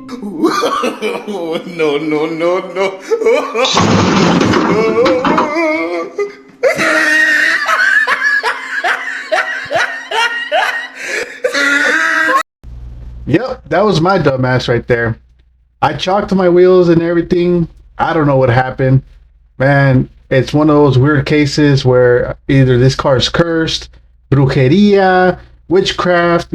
No, no, no, no. Yep, that was my dumbass right there. I chalked my wheels and everything. I don't know what happened. Man, it's one of those weird cases where either this car is cursed, brujeria, witchcraft,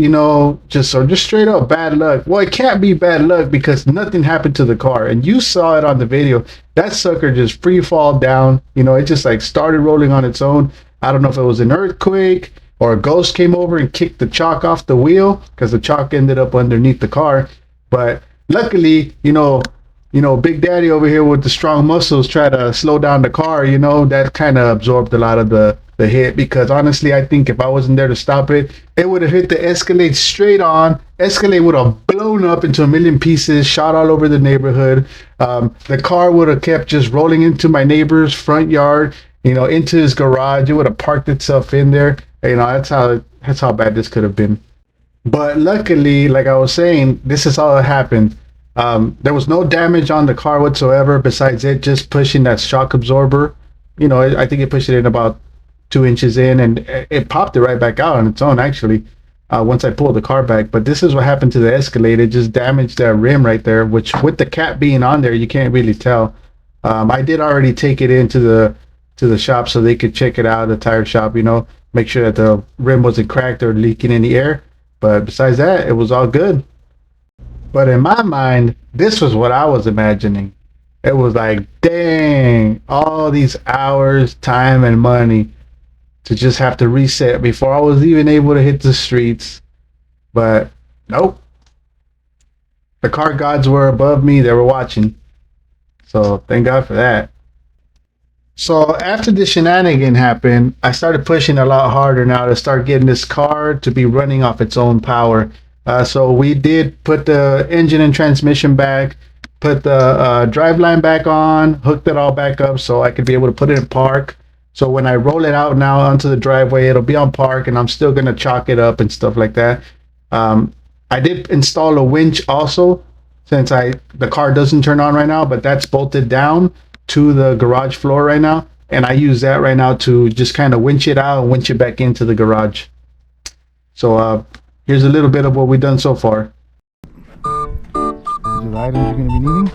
just straight up bad luck. Well, it can't be bad luck because nothing happened to the car. And you saw it on the video. That sucker just free fall down. It just like started rolling on its own. I don't know if it was an earthquake or a ghost came over and kicked the chalk off the wheel because the chalk ended up underneath the car. But luckily, Big Daddy over here with the strong muscles try to slow down the car, that kind of absorbed a lot of the hit, because honestly, I think if I wasn't there to stop it, it would have hit the Escalade straight on. Escalade would have blown up into a million pieces, shot all over the neighborhood. The car would have kept just rolling into my neighbor's front yard, into his garage. It would have parked itself in there. That's how bad this could have been. But luckily, like I was saying, this is all that happened. There was no damage on the car whatsoever besides it just pushing that shock absorber. I think it pushed it in about 2 inches in, and it popped it right back out on its own, actually, once I pulled the car back. But this is what happened to the Escalade. It just damaged that rim right there, which with the cap being on there, you can't really tell. I did already take it into the shop so they could check it out, the tire shop, make sure that the rim wasn't cracked or leaking any air. But besides that, it was all good. But in my mind, this was what I was imagining. It was like, dang, all these hours, time, and money to just have to reset before I was even able to hit the streets. But nope. The car gods were above me. They were watching. So thank God for that. So after the shenanigan happened, I started pushing a lot harder now to start getting this car to be running off its own power. So we did put the engine and transmission back, put the driveline back on, hooked it all back up so I could be able to put it in park. So when I roll it out now onto the driveway, it'll be on park, and I'm still going to chalk it up and stuff like that. I did install a winch also, since the car doesn't turn on right now, but that's bolted down to the garage floor right now, and I use that right now to just kind of winch it out and winch it back into the garage. So here's a little bit of what we've done so far. These are the items you're going to be needing.